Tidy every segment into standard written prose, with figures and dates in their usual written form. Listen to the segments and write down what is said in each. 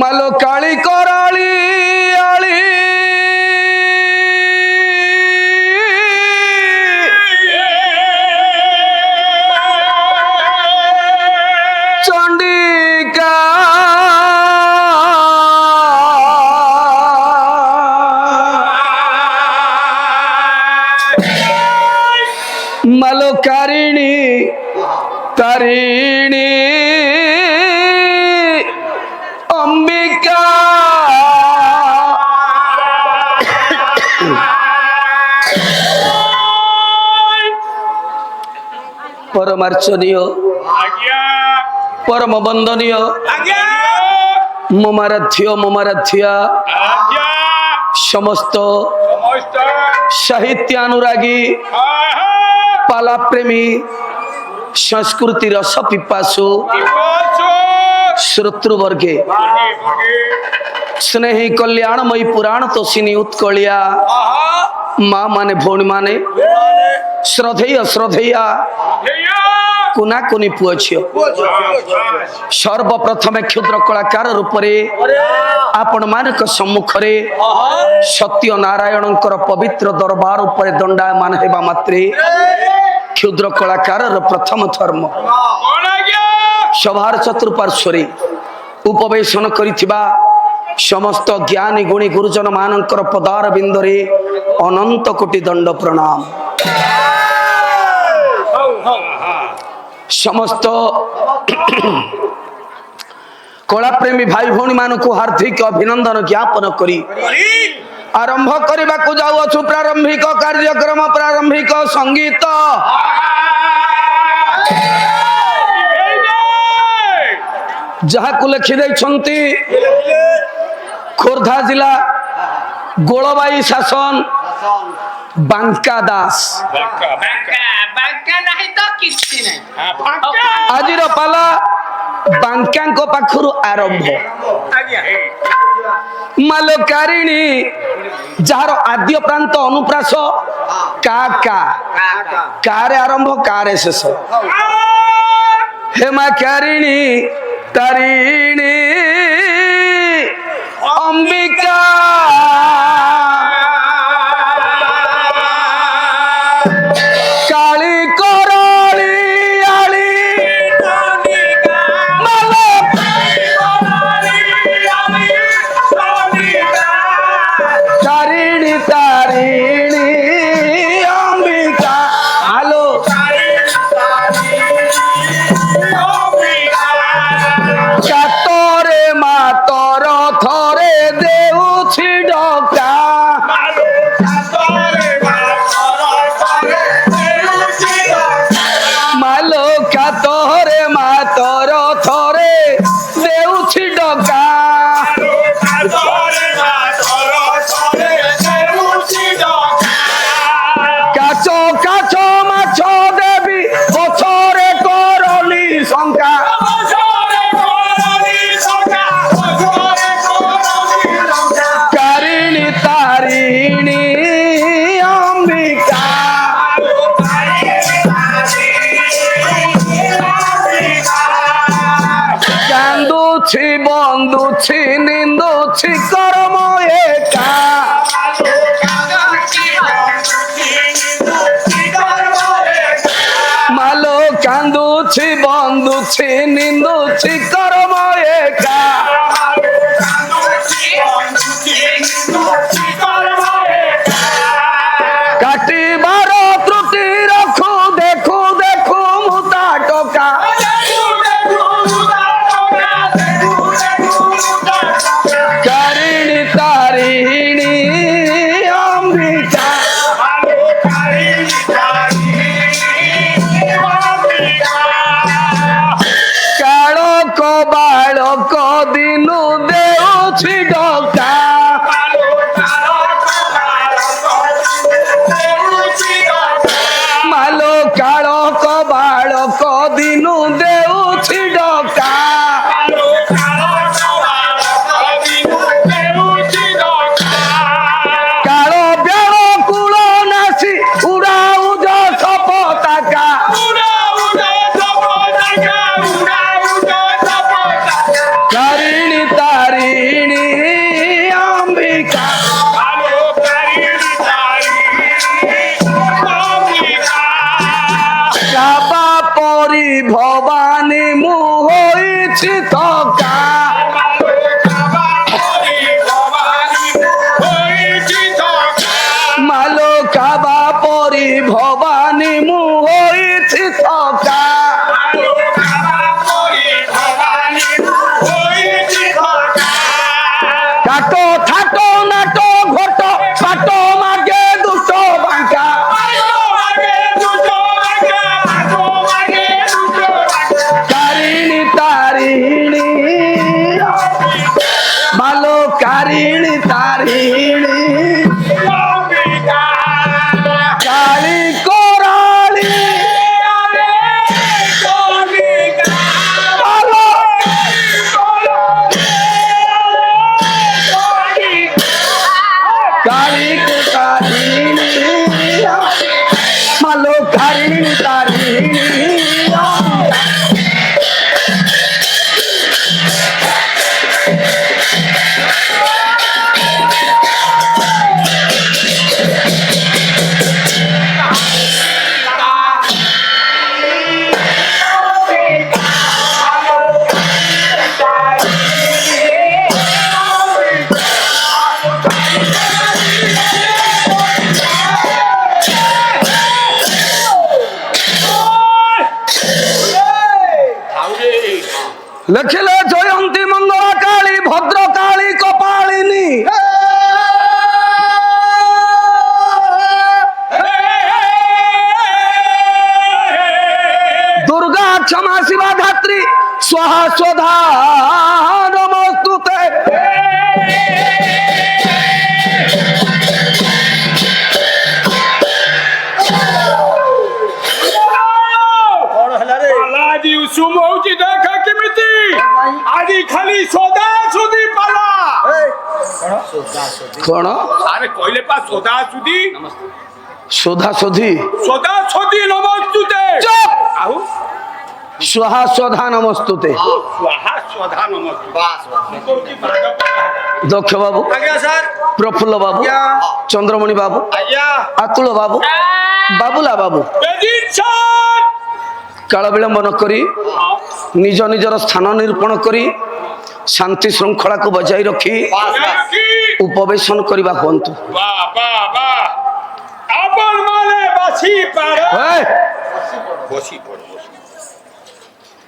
मालो काली कराली आली चंडिका मालो कारिणी तारिणी अंबिका परमार्चनीय परम बंदनीय ममाराध्या समस्त साहित्यानुरागी पाला प्रेमी संस्कृति रस पिपासु श्रोतृवर्गे स्नेही कल्याणमयी पुराण तोषिनी उत्कलिया माँ माने भौणी माने श्रद्धेय श्रद्धेया कुना कुनी पुओ झियो सर्वप्रथमे क्षुद्र कलाकार रूप आपण मानक सम्मुखरे सत्य नारायणकर पवित्र दरबार उपरे दंडायमान हेबा मात्रे क्षुद्र कलाकार प्रथम धर्म सभार चतुर्पार्श्वरे उपवेशन करिथिबा समस्त ज्ञानी गुणी गुरुजन मानकर पदार बिंदरे अनंत कोटि दंड प्रणाम। समस्त कला प्रेमी भाई भौणी मानकु हार्दिक अभिनंदन ज्ञापन करी आरंभ करने को जाऊँ प्रारंभिक कार्यक्रम प्रारंभिक संगीत जहाँ को लिखिदे खोर्धा जिला गोलबाई शासन बांका दास आज पाला बांका पाखु आरंभ मालो कारिणी जार आद्य प्रांत अनुप्रास का का कारे आरंभ कारे शेष हे मां कारिणी तारिणी अंबिका काली कराली आली तारिणी तारिणी अंबिका हालो कातरे मातर थरे देउछि डका मालो कातरे मातर थरे देउछि डका काचो काचो माछो देवी पछरे करली शंका कारिणी तारिणी अंबिका कांदुछि बंदुछि निंदुछि कर्म एका मालो कांदुछि बंदुछि निंदुछि कर्म एका काटिबार त्रुटि रखु देखु देखु मुता टोका कारिणी तारिणी अंबिका काळक बाळक दिनु देउछि डका मालो काळक बाळक दिनु देउछि डका काळ ब्याळ कुळ नासी उड़ाऊ जस पताका कारिणी तारिणी পরি ভবানী মু হইছি থকা কাটো থাটো নাটো ঘট পাটো মাগে দুটো বাঙ্কা কারিণী তারিণী ভালো কারিণী তারিণী কালী কোরালী ভালো কালী তারিণী ভালো কারিণী তারিণী লেখিলে জয়ন্তী মঙ্গলা কালী ভদ্র কালী কপালিনী দুর্গা ক্ষমা শিবা ধাত্রী স্বাহা স্বধা নমস্তুতে खाली सोदा सुदी पाला कौन अरे कोइले पास सोदा सुदी सुधा सुधी नमस्तुते चुप आहू स्वाहा स्वधा नमस्तुते स्वाहा स्वधा नमस्तुते दक्ष बाबू आज्ञा सर प्रफुल्ल बाबू चंद्रमणि बाबू आज्ञा अतुल बाबू बाबुला बाबू बेजिन सर काल विलंब न करी निज निजर स्थान निरूपण करी शांति श्रृंखला को बजाय रखी उपवेशन करवा हुंतु वाह वाह वाह अपन माने बासी पार बसी पड़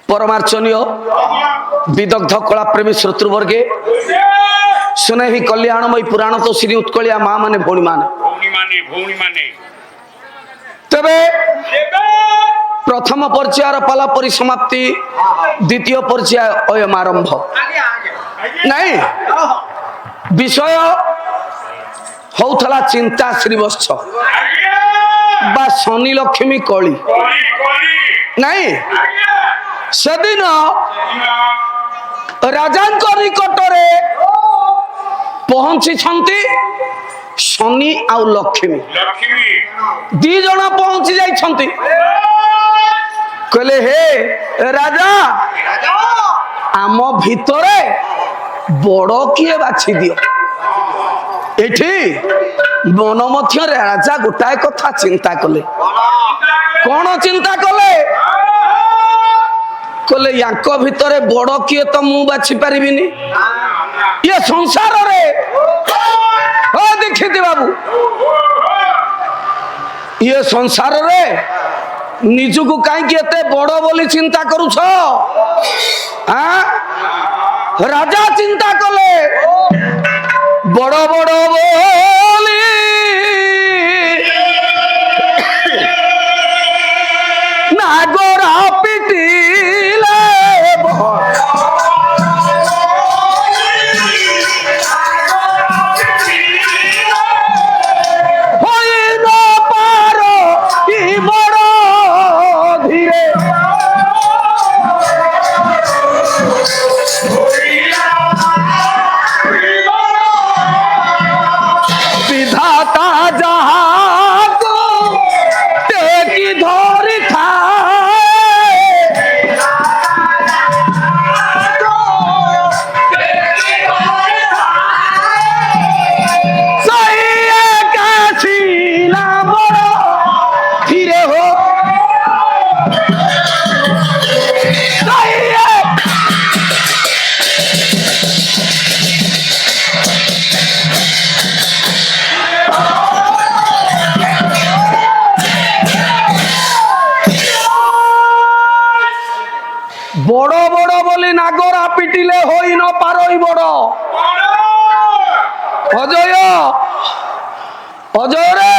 परमार्चनीय विदग्ध कला प्रेमी श्रोतृवर्गे सुनेहि कल्याणमयी पुराण तो श्री उत्कलिया माँ माने भौणी माने तबे प्रथम पर्यायर पाला परिसमाप्ति द्वितीय पर्याय अयम आरंभ नहीं विषय होथला चिंता श्रीवत्स बा शनि लक्ष्मी कली नहीं सेदिन राजा निकटरे पहुंची शनि आउ लक्ष्मी दी जना पहुंची जाइछंती कहले हे राजा आम भितरे बड़ किए बाछि दियो एठी मन मध्य राजा गोटाए कथा चिंता कले कौन चिंता कले कहले यांको भितरे बड़ किए तो मु बाछि परिबिनी ये संसार रे ओ दीक्षित बाबू ये संसार रे निजुको कहीं एते बड़ बोली चिंता करुछ राजा चिंता कले बड़ बड़ बोली नागरा पिटिले নাগরা পিটিলে হই ন পারই বড়। অজয় অজয় রে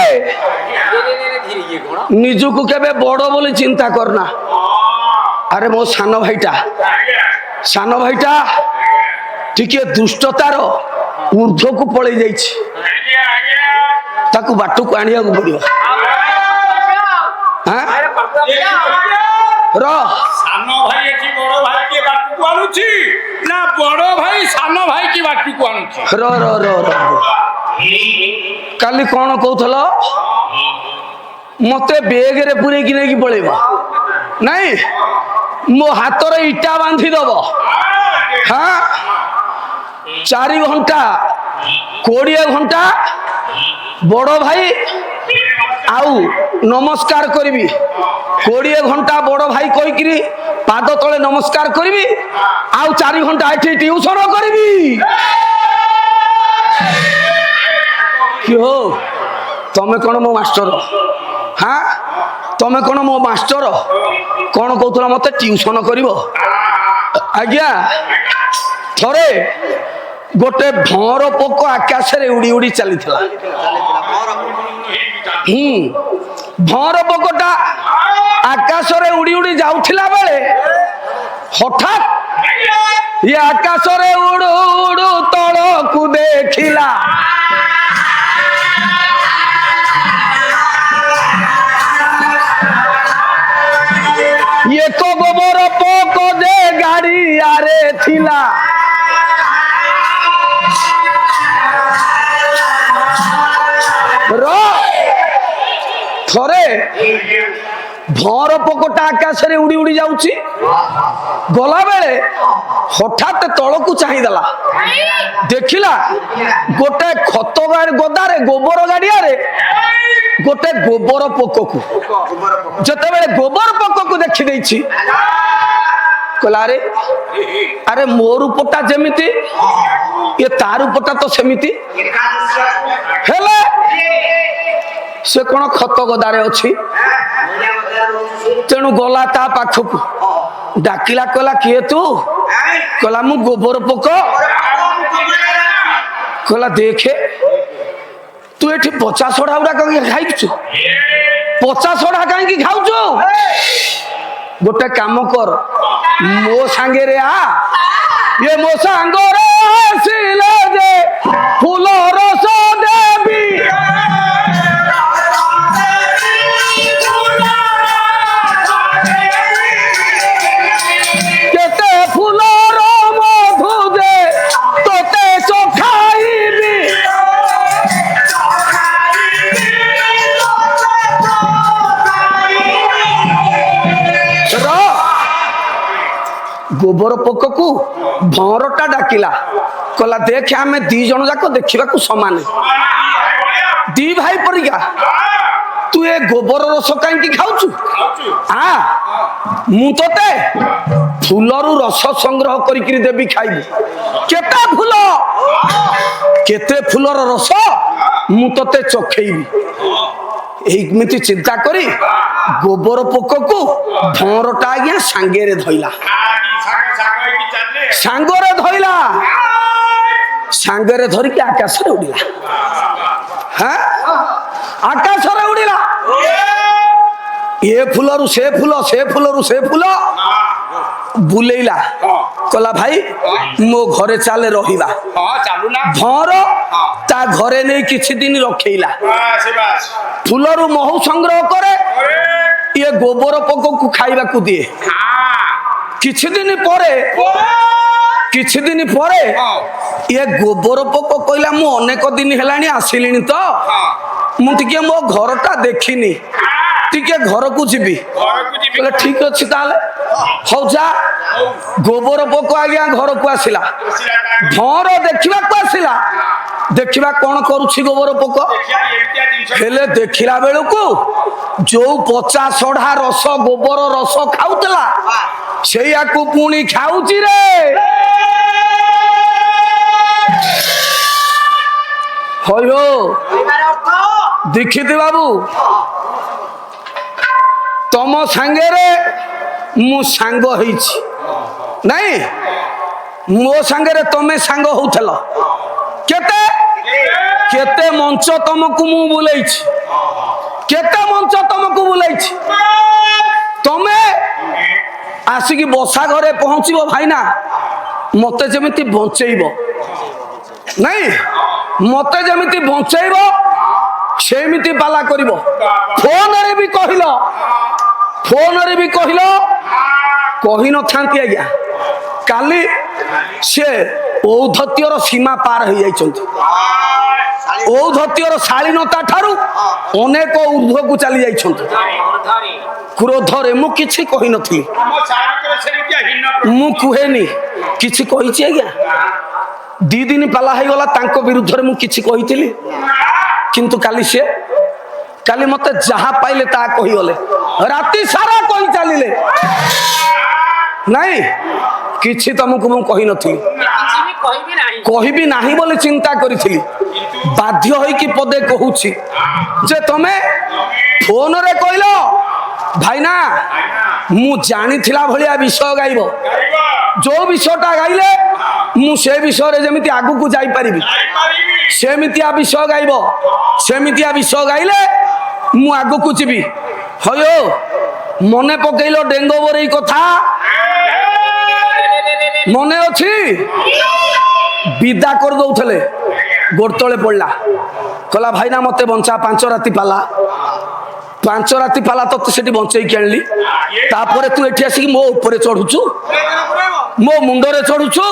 নিজକୁ কেবে বড় বলে চিন্তা কর না। আরে ମୋ ସାନ ଭାଇଟା ଟିକେ ଦୁଷ୍ଟତାର ঊର୍ଧ୍ୱକୁ ପଳେଇ ଯାଇଛି, ତାକୁ ବାଟକୁ ଆଣିବାକୁ ପଡିବ। ର ସାନ ଭାଇ ଏଠି ବଡ ଭାଇ କି ବାଟକୁ ଆଣୁଛି ନା ବଡ ଭାଇ ସାନ ଭାଇ କି ବାଟକୁ ଆଣୁଛି? ର ର ର ର କାଲି କଣ କହୁଥିଲ? ମତେ ବେଗରେ ପୁରେଇକି ନେଇକି ପଳେଇବ ନାଇଁ, ମୋ ହାତରେ ଇଟା ବାନ୍ଧି ଦବ। ହଁ 4 ଘଣ୍ଟା 20 ଘଣ୍ଟା ବଡ ଭାଇ ଆଉ ନମସ୍କାର କରିବି, 20 ଘଣ୍ଟା ବଡ ଭାଇ କହିକିରି ପାଦ ତଳେ ନମସ୍କାର କରିବି, ଆଉ 4 ଘଣ୍ଟା ଏଠି ଟିଉସନ କରିବି। କି ହୋ ତମେ କଣ ମୋ ମାଷ୍ଟର? ହଁ ତମେ କଣ ମୋ ମାଷ୍ଟର? କଣ କହୁଥିଲ ମତେ ଟିଉସନ କରିବ? ଆଜ୍ଞା ଥରେ ଗୋଟେ ଭଁର ପୋକ ଆକାଶରେ ଉଡି ଉଡି ଚାଲିଥିଲା। ଭଁର ପୋକଟା ଆକାଶରେ ଉଡି ଉଡି ଯାଉଥିଲା ବେଳେ ହଠାତ୍ ଇଏ ଆକାଶରେ ଉଡୁ ଉଡୁ ତଳକୁ ଦେଖିଲା। ଏକ ଗୋବର ପୋକ ଯେ ଗାଡିଆରେ ଥିଲା। ଥରେ ଭଁର ପୋକଟା ଆକାଶରେ ଉଡି ଉଡି ଯାଉଛି, ଗଲାବେଳେ ହଠାତ୍ ତଳକୁ ଚାହିଁଦେଲା, ଦେଖିଲା ଗୋଟେ ଖତ ଗଦାରେ ଗୋବର ଗାଡିଆରେ ଗୋଟେ ଗୋବର ପୋକକୁ। ଯେତେବେଳେ ଗୋବର ପୋକକୁ ଦେଖିଦେଇଛି କହିଲା ଆରେ ଆରେ ମୋ ରୂପଟା ଯେମିତି ଏ ତା ରୂପଟା ତ ସେମିତି, ହେଲେ ସେ କଣ ଖତ ଗଦାରେ ଅଛି? ତେଣୁ ଗଲା ତା ପାଖକୁ, ଡାକିଲା, କହିଲା କିଏ ତୁ? କହିଲା ମୁଁ ଗୋବର ପୋକ। କହିଲା ଦେଖେ ତୁ ଏଠି ପଚା ସଢା ଗୁଡାକ ଖାଇଛୁ, ପଚା ସଢା କାହିଁକି ଖାଉଛୁ? ଗୋଟେ କାମ କର ମୋ ସାଙ୍ଗରେ ଆ, ଇଏ ମୋ ସାଙ୍ଗରେ ଆସିଲେ ଯେ ଫୁଲ ରସ ଦେବି। କେତେ ଫୁଲର ମଧୁ ଯେ ତୋତେ ଚଖାଇବି। ଗୋବର ପୋକକୁ ଭଁରଟା ଡାକିଲା, କହିଲା ଦେଖେ ଆମେ 2 ଜଣ ଯାକ ଦେଖିବାକୁ ସମାନ, 2 ଭାଇ ପରିକା, ତୁ ଏ ଗୋବର ରସ କାହିଁକି ଖାଉଛୁ? ମୁଁ ତତେ ଫୁଲରୁ ରସ ସଂଗ୍ରହ କରିକି ଦେବି, ଖାଇବୁ। କେତେ ଫୁଲ, କେତେ ଫୁଲର ରସ ମୁଁ ତତେ ଚଖେଇବି। ଏମିତି ଚିନ୍ତା କରି ଗୋବର ପୋକକୁ ଭଁରଟା ଆଜ୍ଞା ସାଙ୍ଗରେ ଧଇଲା, ସାଙ୍ଗରେ ଧଇଲା, ସାଙ୍ଗରେ ଧରିକି ଆକାଶରେ ଉଡ଼ିଲା। ଆକାଶରେ ଉଡ଼ିଲା, ଏ ଫୁଲରୁ ସେ ଫୁଲ, ସେ ଫୁଲରୁ ସେ ଫୁଲ ବୁଲେଇଲା। କହିଲା ଭାଇ ମୋ ଘରେ ଚାଲେ ରହିବା। ଭଁର ତା ଘରେ ନେଇ କିଛି ଦିନ ରଖେଇଲା, ଫୁଲରୁ ମହୁ ସଂଗ୍ରହ କରେ, ଇଏ ଗୋବର ପୋକକୁ ଖାଇବାକୁ ଦିଏ। କିଛି ଦିନ ପରେ ଇଏ ଗୋବର ପୋକ କହିଲା ମୁଁ ଅନେକ ଦିନ ହେଲାଣି ଆସିଲିଣି ତ, ମୁଁ ଟିକେ ମୋ ଘରଟା ଦେଖିନି, ଟିକେ ଘରକୁ ଯିବି। କହିଲେ ଠିକ ଅଛି ତାହେଲେ ହଉ ଯା। ଗୋବର ପୋକ ଆଜ୍ଞା ଘରକୁ ଆସିଲା, ଭଁର ଦେଖିବାକୁ ଆସିଲା, ଦେଖିବା କଣ କରୁଛି ଗୋବର ପୋକ। ହେଲେ ଦେଖିଲା ବେଳକୁ ଯୋଉ ପଚା ସଢା ରସ ଗୋବର ରସ ଖାଉଥିଲା ସେଇଆକୁ ପୁଣି ଖାଉଛି ରେ। ହଇଓ ଦୀକ୍ଷିତ ବାବୁ, ତମ ସାଙ୍ଗରେ ମୁଁ ସାଙ୍ଗ ହେଇଛି ନାଇଁ, ମୋ ସାଙ୍ଗରେ ତମେ ସାଙ୍ଗ ହଉଥିଲ କେତେ କେତେ ମଞ୍ଚ ତମକୁ ମୁଁ ବୁଲେଇଛି କେତେ ମଞ୍ଚ ତମକୁ ବୁଲେଇଛି ତମେ ଆସିକି ବସା ଘରେ ପହଞ୍ଚିବ ଭାଇନା ମତେ ଯେମିତି ବଞ୍ଚେଇବ ନାଇଁ ମତେ ଯେମିତି ବଞ୍ଚେଇବ ସେମିତି ପାଲା କରିବ ଫୋନରେ ବି କହିଲ କହିନଥାନ୍ତି ଆଜ୍ଞା କାଲି ସେ ଔଦ୍ଧତ୍ୟର ସୀମା ପାର ହେଇଯାଇଛନ୍ତି ଔଦ୍ଧତ୍ୟର ଶାଳୀନତା ଠାରୁ ଅନେକ ঊର୍ଧ୍ୱକୁ ଚାଲି ଯାଇଛନ୍ତି କ୍ରୋଧରେ ମୁଁ କିଛି କହିନଥିଲି ମୁଁ କୁହେନି କିଛି କହିଛି ଆଜ୍ଞା 2 ଦିନ ପାଲା ହେଇଗଲା ତାଙ୍କ ବିରୁଦ୍ଧରେ ମୁଁ କିଛି କହିଥିଲି କିନ୍ତୁ କାଲି ମତେ ଯାହା ପାଇଲେ ତାହା କହିଗଲେ ରାତି ସାରା କହି ଚାଲିଲେ ନାଇଁ କିଛି ତମକୁ ମୁଁ କହିନଥିଲି କହିବି ନାହିଁ ବୋଲି ଚିନ୍ତା କରିଥିଲି ବାଧ୍ୟ ହୋଇକି ପଦେ କହୁଛି ଯେ ତମେ ଫୋନରେ କହିଲ ଭାଇନା ମୁଁ ଜାଣିଥିଲା ଭଳିଆ ବିଷୟ ଗାଇବ ଯୋଉ ବିଷୟଟା ଗାଇଲେ ମୁଁ ସେ ବିଷୟରେ ଯେମିତି ଆଗକୁ ଯାଇପାରିବି ସେମିତିଆ ବିଷୟ ଗାଇବ ସେମିତିଆ ବିଷୟ ଗାଇଲେ ମୁଁ ଆଗକୁ ଯିବି ହୟୋ ମନେ ପକେଇଲ ଡେଙ୍ଗ ବରେଇ କଥା ମନେ ଅଛି ବିଦା କରିଦଉଥିଲେ ଗୋଡ଼ ତଳେ ପଡିଲା କହିଲା ଭାଇନା ମତେ ବଞ୍ଚା 5 ରାତି ପାଲା ତତେ ସେଠି ବଞ୍ଚେଇକି ଆଣିଲି ତାପରେ ତୁ ଏଠି ଆସିକି ମୋ ଉପରେ ଚଢୁଛୁ ମୋ ମୁଣ୍ଡରେ ଚଢୁଛୁ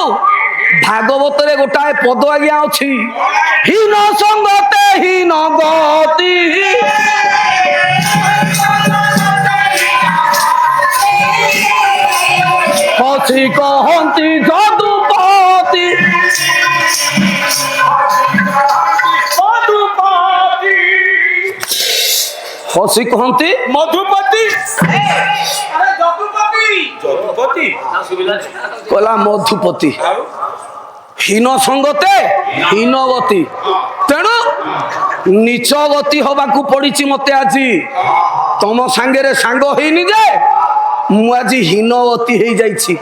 ଭାଗବତରେ ଗୋଟାଏ ପଦ ଆଜ୍ଞା ଅଛି ହୀନ ସଙ୍ଗତେ ହୀନ ଗତି ହସି କହନ୍ତି ଯଦୁପତି ହସି କହନ୍ତି ମଧୁପତି କହିଲା ମଧୁପତି ହୀନ ସଙ୍ଗତେ ହୀନ ଗତି ତେଣୁ ନିଚ ଗତି ହବାକୁ ପଡିଛି ମତେ ଆଜି ତମ ସାଙ୍ଗରେ ସାଙ୍ଗ ହେଇନି ଯେ ମୁଁ ଆଜି ହୀନଗତି ହେଇଯାଇଛି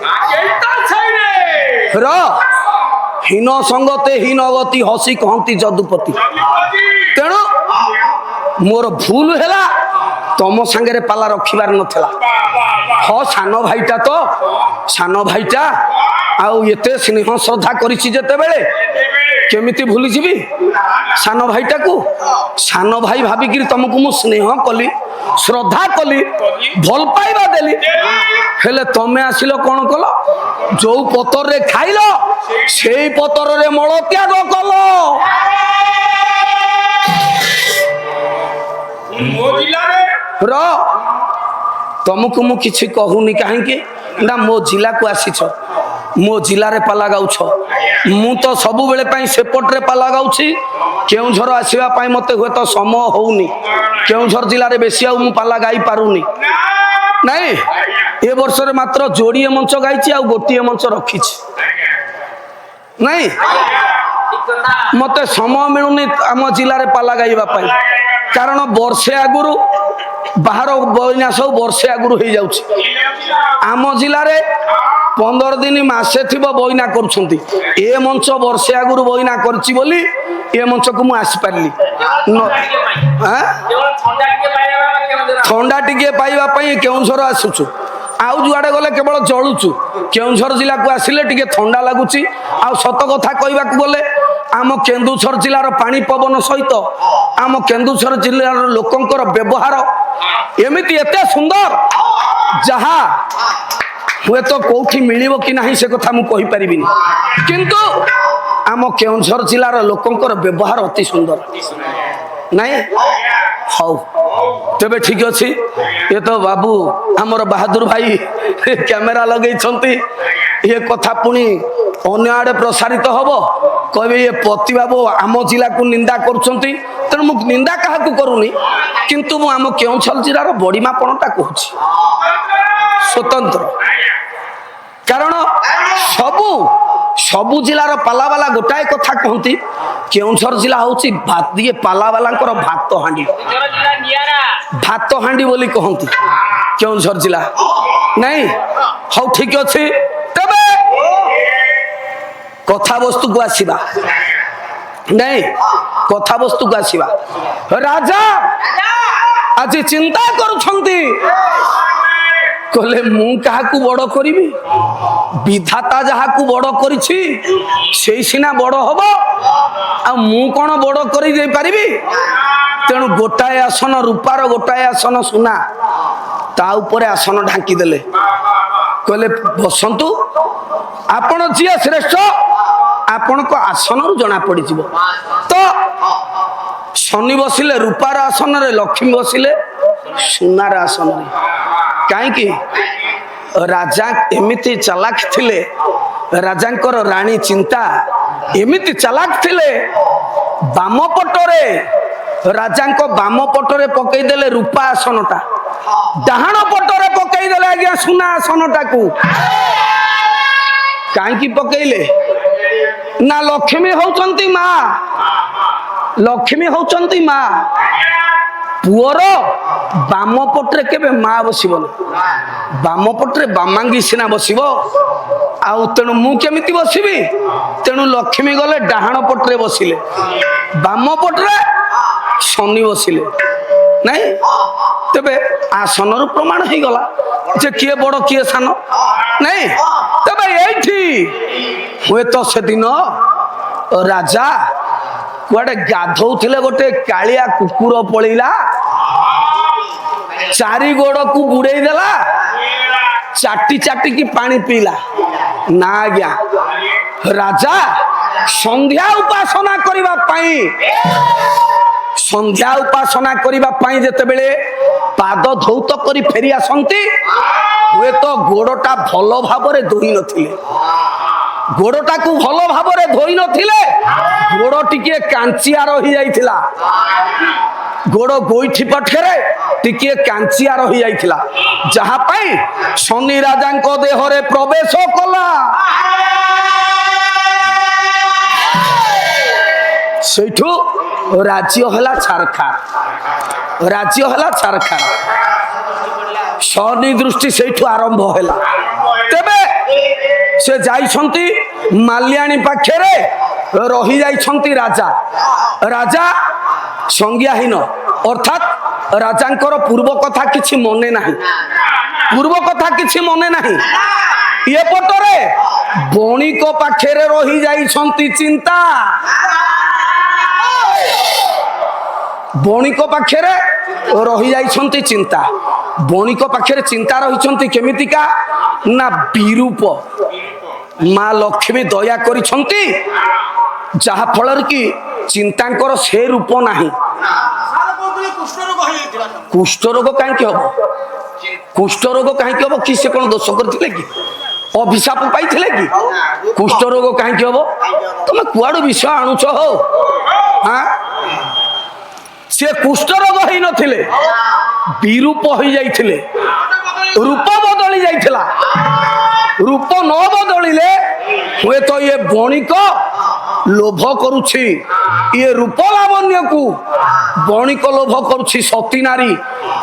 ହୀନ ସଙ୍ଗତେ ହୀନଗତି ହସି କହନ୍ତି ଯଦୁପତି ତେଣୁ ମୋର ଭୁଲ ହେଲା ତମ ସାଙ୍ଗରେ ପାଲା ରଖିବାର ନଥିଲା ହଁ ସାନ ଭାଇଟା ଆଉ ଏତେ ସ୍ନେହ ଶ୍ରଦ୍ଧା କରିଛି ଯେତେବେଳେ କେମିତି ଭୁଲିଯିବି ସାନ ଭାଇଟାକୁ ସାନ ଭାଇ ଭାବିକିରି ତମକୁ ମୁଁ ସ୍ନେହ କଲି ଶ୍ରଦ୍ଧା କଲି ଭଲ ପାଇବା ଦେଲି ହେଲେ ତମେ ଆସିଲ କଣ କଲ ଯୋଉ ପତରରେ ଖାଇଲ ସେଇ ପତରରେ ମଳ ତ୍ୟାଗ କଲ ତମକୁ ମୁଁ କିଛି କହୁନି କାହିଁକି ନା ମୋ ଜିଲ୍ଲାକୁ ଆସିଛ ମୋ ଜିଲ୍ଲାରେ ପାଲା ଗାଉଛ ମୁଁ ତ ସବୁବେଳେ ପାଇଁ ସେପଟରେ ପାଲା ଗାଉଛି କେଉଁଝର ଆସିବା ପାଇଁ ମତେ ହୁଏତ ସମୟ ହଉନି କେଉଁଝର ଜିଲ୍ଲାରେ ବେଶୀ ଆଉ ମୁଁ ପାଲା ଗାଇ ପାରୁନି ନାଇଁ ଏ ବର୍ଷରେ ମାତ୍ର ଯୋଡ଼ିଏ ମଞ୍ଚ ଗାଇଛି ଆଉ ଗୋଟିଏ ମଞ୍ଚ ରଖିଛି ନାଇଁ ମତେ ସମୟ ମିଳୁନି ଆମ ଜିଲ୍ଲାରେ ପାଲା ଗାଇବା ପାଇଁ କାରଣ ବର୍ଷେ ଆଗରୁ ବାହାର ବଇନା ସବୁ ବର୍ଷେ ଆଗରୁ ହେଇଯାଉଛି ଆମ ଜିଲ୍ଲାରେ 15 ଦିନ ମାସେ ଥିବ ବଇନା କରୁଛନ୍ତି ଏ ମଞ୍ଚ ବର୍ଷେ ଆଗରୁ ବଇନା କରିଛି ବୋଲି ଏ ମଞ୍ଚକୁ ମୁଁ ଆସିପାରିଲି ଥଣ୍ଡା ଟିକେ ପାଇବା ପାଇଁ କେଉଁଝର ଆସୁଛୁ ଆଉ ଯୁଆଡେ ଗଲେ କେବଳ ଜଳୁଛୁ କେଉଁଝର ଜିଲ୍ଲାକୁ ଆସିଲେ ଟିକେ ଥଣ୍ଡା ଲାଗୁଛି ଆଉ ସତ କଥା କହିବାକୁ ଗଲେ ଆମ କେନ୍ଦୁଝର ଜିଲ୍ଲାର ପାଣି ପବନ ସହିତ ଆମ କେନ୍ଦୁଝର ଜିଲ୍ଲାର ଲୋକଙ୍କର ବ୍ୟବହାର ଏମିତି ଏତେ ସୁନ୍ଦର ଯାହା ହୁଏତ କୋଉଠି ମିଳିବ କି ନାହିଁ ସେ କଥା ମୁଁ କହିପାରିବିନି କିନ୍ତୁ ଆମ କେଉଁଝର ଜିଲ୍ଲାର ଲୋକଙ୍କର ବ୍ୟବହାର ଅତି ସୁନ୍ଦର ନାଇଁ ହଉ ତେବେ ଠିକ ଅଛି ଏ ତ ବାବୁ ଆମର ବାହାଦୁର ଭାଇ କ୍ୟାମେରା ଲଗେଇଛନ୍ତି ଏ କଥା ପୁଣି ଅନ୍ୟ ଆଡେ ପ୍ରସାରିତ ହବ କହିବେ ଏ ପତି ବାବୁ ଆମ ଜିଲ୍ଲାକୁ ନିନ୍ଦା କରୁଛନ୍ତି ତେଣୁ ମୁଁ ନିନ୍ଦା କାହାକୁ କରୁନି କିନ୍ତୁ ମୁଁ ଆମ କେଉଁଝର ଜିଲ୍ଲାର ବଡ଼ିମାପଣଟା କହୁଛି ସ୍ୱତନ୍ତ୍ର କାରଣ ସବୁ ଜିଲ୍ଲାର ପାଲାବାଲା ଗୋଟାଏ କଥା କହନ୍ତି କେଉଁଝର ଜିଲ୍ଲା ହଉଛି ପାଲାବାଲାଙ୍କର ଭାତ ହାଣ୍ଡି ବୋଲି କହନ୍ତି କେଉଁଝର ଜିଲ୍ଲା ନାଇଁ ହଉ ଠିକ ଅଛି ତେବେ କଥାବସ୍ତୁକୁ ଆସିବା ନାଇଁ, କଥାବସ୍ତୁକୁ ଆସିବା। ରାଜା ଆଜି ଚିନ୍ତା କରୁଛନ୍ତି, କହିଲେ ମୁଁ କାହାକୁ ବଡ କରିବି? ବିଧାତା ଯାହାକୁ ବଡ କରିଛି ସେଇ ସିନା ବଡ ହବ, ଆଉ ମୁଁ କଣ ବଡ କରି ଦେଇପାରିବି? ତେଣୁ ଗୋଟାଏ ଆସନ ରୂପାର, ଗୋଟାଏ ଆସନ ସୁନା, ତା ଉପରେ ଆସନ ଢାଙ୍କି ଦେଲେ। କହିଲେ ବସନ୍ତୁ, ଆପଣ ଯିଏ ଶ୍ରେଷ୍ଠ ଆପଣଙ୍କ ଆସନରୁ ଜଣା ପଡିଯିବ। ତ ଶନି ବସିଲେ ରୂପାର ଆସନରେ, ଲକ୍ଷ୍ମୀ ବସିଲେ ସୁନାର ଆସନରେ। କାହିଁକି? ରାଜା ଏମିତି ଚାଲାକ ଥିଲେ, ରାଜାଙ୍କର ରାଣୀ ଚିନ୍ତା ଏମିତି ଚାଲାକ ଥିଲେ, ବାମ ପଟରେ ରାଜାଙ୍କ ବାମ ପଟରେ ପକେଇଦେଲେ ରୂପା ଆସନଟା, ଡାହାଣ ପଟରେ ପକେଇଦେଲେ ଆଜ୍ଞା ସୁନା ଆସନଟାକୁ। କାହିଁକି ପକେଇଲେ? ନା ଲକ୍ଷ୍ମୀ ହଉଛନ୍ତି ମା, ଲକ୍ଷ୍ମୀ ହଉଛନ୍ତି ମା। ପୁଅର ବାମ ପଟରେ କେବେ ମା ବସିବନି, ବାମ ପଟରେ ବାମାଙ୍ଗୀ ସିନା ବସିବ। ଆଉ ତେଣୁ ମୁଁ କେମିତି ବସିବି? ତେଣୁ ଲକ୍ଷ୍ମୀ ଗଲେ ଡାହାଣ ପଟରେ ବସିଲେ, ବାମ ପଟରେ ଶନି ବସିଲେ। ନାଇଁ, ତେବେ ଆସନରୁ ପ୍ରମାଣ ହେଇଗଲା ଯେ କିଏ ବଡ କିଏ ସାନ। ନାଇଁ, ତେବେ ଏଇଠି ହୁଏତ ସେଦିନ ରାଜା କୁଆଡେ ଗାଧଉଥିଲେ, ଗୋଟେ କାଳିଆ କୁକୁର ପଳେଇଲା, ଚାରି ଗୋଡକୁ ବୁଡେଇ ଦେଲା, ଚାଟି ଚାଟିକି ପାଣି ପିଇଲା। ନା ଆଜ୍ଞା, ରାଜା ସନ୍ଧ୍ୟା ଉପାସନା କରିବା ପାଇଁ, ସନ୍ଧ୍ୟା ଉପାସନା କରିବା ପାଇଁ ଯେତେବେଳେ ପାଦ ଧୌତ କରି ଫେରି ଆସନ୍ତି, ହୁଏତ ଗୋଡଟା ଭଲ ଭାବରେ ଧୋଇ ନଥିଲେ, ଗୋଡଟାକୁ ଭଲ ଭାବରେ ଧୋଇ ନଥିଲେ, ଗୋଡ ଟିକିଏ କାଞ୍ଚିଆ ରହିଯାଇଥିଲା, ଗୋଡ ଗୋଇଠି ପାଖରେ ଟିକିଏ କାଞ୍ଚିଆ ରହିଯାଇଥିଲା, ଯାହା ପାଇଁ ଶନି ରାଜାଙ୍କ ଦେହରେ ପ୍ରବେଶ କଲା। ସେଇଠୁ ରାଜ୍ୟ ହେଲା ଛାରଖାର, ରାଜ୍ୟ ହେଲା ଛାରଖାର। ଶନି ଦୃଷ୍ଟି ସେଇଠୁ ଆରମ୍ଭ ହେଲା। ତେବେ ସେ ଯାଇଛନ୍ତି ମାଲ୍ୟାଣୀ ପାଖରେ, ରହିଯାଇଛନ୍ତି ରାଜା। ରାଜା ସଂଜ୍ଞାହୀନ, ଅର୍ଥାତ୍ ରାଜାଙ୍କର ପୂର୍ବ କଥା କିଛି ମନେ ନାହିଁ, ପୂର୍ବ କଥା କିଛି ମନେ ନାହିଁ। ଏ ପଟରେ ବଣିକ ପାଖରେ ରହିଯାଇଛନ୍ତି ଚିନ୍ତା, ବଣିକ ପାଖରେ ରହିଯାଇଛନ୍ତି ଚିନ୍ତା। ବଣିକ ପାଖରେ ଚିନ୍ତା ରହିଛନ୍ତି କେମିତିକା? ନା ବିରୂପ। ମା ଲକ୍ଷ୍ମୀ ଦୟା କରିଛନ୍ତି, ଯାହା ଫଳରେ କି ଚିନ୍ତାଙ୍କର ସେ ରୂପ ନାହିଁ। କୁଷ୍ଠ ରୋଗ କାହିଁକି ହବ? କୁଷ୍ଠ ରୋଗ କାହିଁକି ହବ କି? ସେ କଣ ଦୋଷ କରିଥିଲେ କି? ଅଭିଶାପ ପାଇଥିଲେ କି? କୁଷ୍ଠ ରୋଗ କାହିଁକି ହବ? ତମେ କୁଆଡୁ ବିଷୟ ଆଣୁଛ ହଉ? ସେ କୁଷ୍ଠ ରୋଗ ହେଇନଥିଲେ, ବିରୂପ ହେଇଯାଇଥିଲେ, ରୂପ ବଦଳି ଯାଇଥିଲା। ରୂପ ନ ବଦଳିଲେ ହୁଏତ ଇଏ ବଣିକ ଲୋଭ କରୁଛି, ଇଏ ରୂପ ଲାବଣ୍ୟକୁ ବଣିକ ଲୋଭ କରୁଛି। ସତୀ ନାରୀ,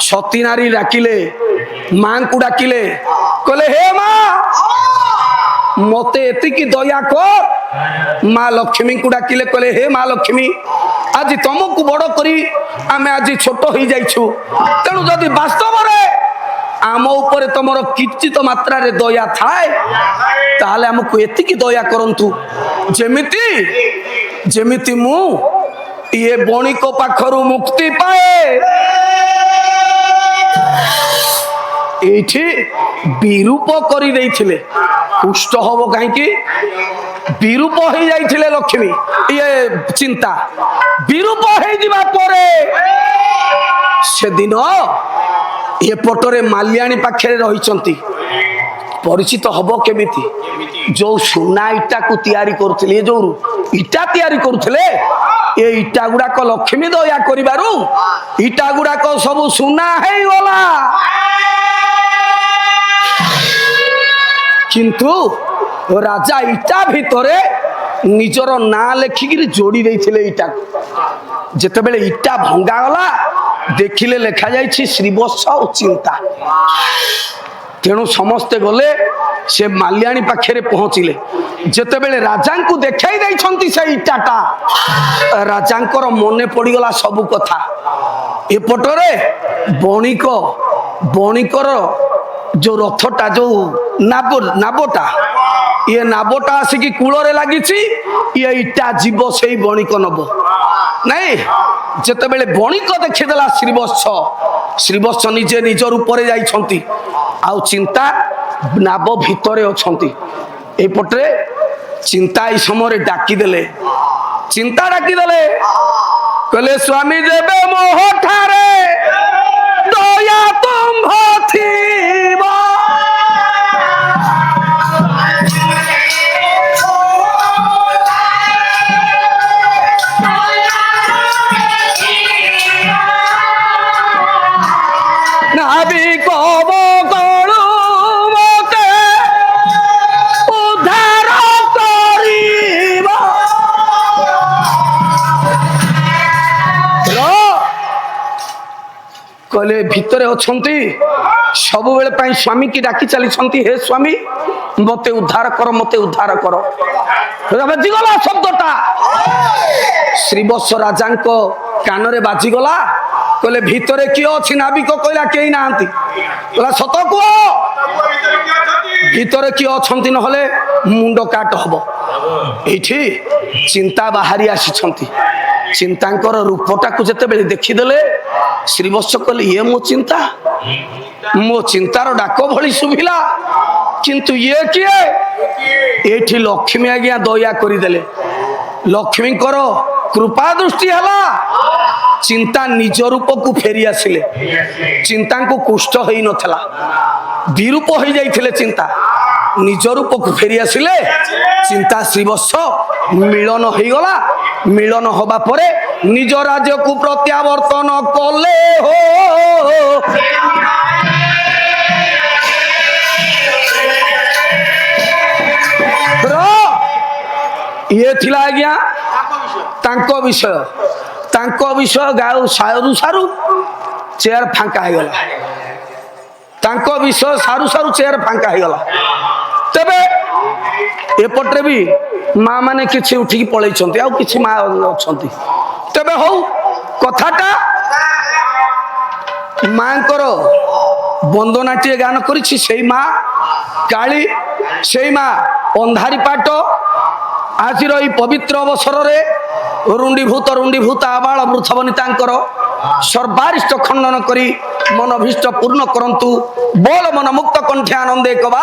ସତୀ ନାରୀ ଡାକିଲେ, ମାଙ୍କୁ ଡାକିଲେ, କହିଲେ ହେ ମା ମତେ ଏତିକି ଦୟା କର। ମା ଲକ୍ଷ୍ମୀଙ୍କୁ ଡାକିଲେ, କହିଲେ ହେ ମା ଲକ୍ଷ୍ମୀ, ଆଜି ତମକୁ ବଡ କରି ଆମେ ଆଜି ଛୋଟ ହେଇଯାଇଛୁ, ତେଣୁ ଯଦି ବାସ୍ତବରେ ଆମ ଉପରେ ତମର କିଞ୍ଚିତ ମାତ୍ରାରେ ଦୟା ଥାଏ, ତାହେଲେ ଆମକୁ ଏତିକି ଦୟା କରନ୍ତୁ, ଯେମିତି ଯେମିତି ମୁଁ ଇଏ ବଣିକ ପାଖରୁ ମୁକ୍ତି ପାଏ। এইটি বিরূপ করে দিয়েছিলে। কুষ্ঠ হব কাহিঁকি? বিরূপ হয়ে যাইছিলে লক্ষ্মী, ইয়ে চিন্তা বিরূপ হয়ে যাওয়া পরে সেদিন এপটরে মালিয়াণী পাখে রহিছন্তি। পরিচিত হব কেমিতি? जो सुना इटा को तैयारी करथिले, जो इटा तैयारी करथिले, ए इटा गुडाक लक्ष्मी दया करिबारु इटा गुडाक सब सुना हेई गला। किंतु राजा इटा भितरे निजर ना लेखिकी जोड़ी देथिले इटा। जेतेबेले इटा भंगा गला देखिले लेखा जाइछि श्रीवत्स और चिंता। तेणु समस्ते गले से माल्याणी पाखे पहुँचले जेतेबेले राजा को देखाई देइछंती से इटाटा राजांकर मने पड़गला सबु कथा एपटरे बणिक बणिकर जो रथटा जो नाबटा ये नाबटा आसिकी कूଳରେ ଲାଗିଛି ये इटा जीव से बणिक नब नहीं जेतेबेले बणिक देखिदेला श्रीवत्स निजे निज रूप जाइछंती आउ चिंता नाब भितरे अछंती एपटरे चिंता ई समय डाकिदेले चिंता डाकिदेले कहले स्वामी जेबे मोह ठारे दया तुम्भ थीबा नाभी कब करू मते उद्धार करिबा कहले भितरे अछंती सब बेले पाई स्वामी की डाकी चली हे स्वामी मते उद्धार कर बाजिगला शब्दटा श्रीवत्स राजा कान रे बाजिगला कहले भितरे किए अच्छी नाविक कहला कई ना सत कह भितरे किए अच्छा ना मुंड काट हम ये चिंता बाहरी आसी चिंतांकर रूपटा को जिते बेले देखीदेले श्रीवत्स कहले ये मो चिंतार डाक भली शुभिला किंतु ये किए ये लक्ष्मी आज्ञा दया करदेले लक्ष्मी कृपा दृष्टि हला चिंता निज रूप को फेरी आसिले चिंता को कुष्ठ हो नथला विरूप हो जाइथिले चिंता निज रूप को फेरी आसिले चिंता श्रीवत्स मिलन हो गला मिलन होबा परे निज राज्य को प्रत्यावर्तन कले हो ये थिला आज्ञा तांको विषय गाऊ सारू सारू चेयर फांका हो गला तांको विषय सारू सारू चेयर फांका हो गला तबे एपटे भी माँ माने किछि उठी पळै छंती आ किछि माँ अछंती तबे हो कथाटा माँ करो वंदनाटी गान करिछि सेई माँ काली सेई माँ अंधारी पाट आज पवित्र अवसर रुंडीभूत आबाल वृथवनितांकर सर्वारिष्ट खंडन करी मनभीष्ट पूर्ण करंतु बोल मन मुक्त कंठे आनंदे कबा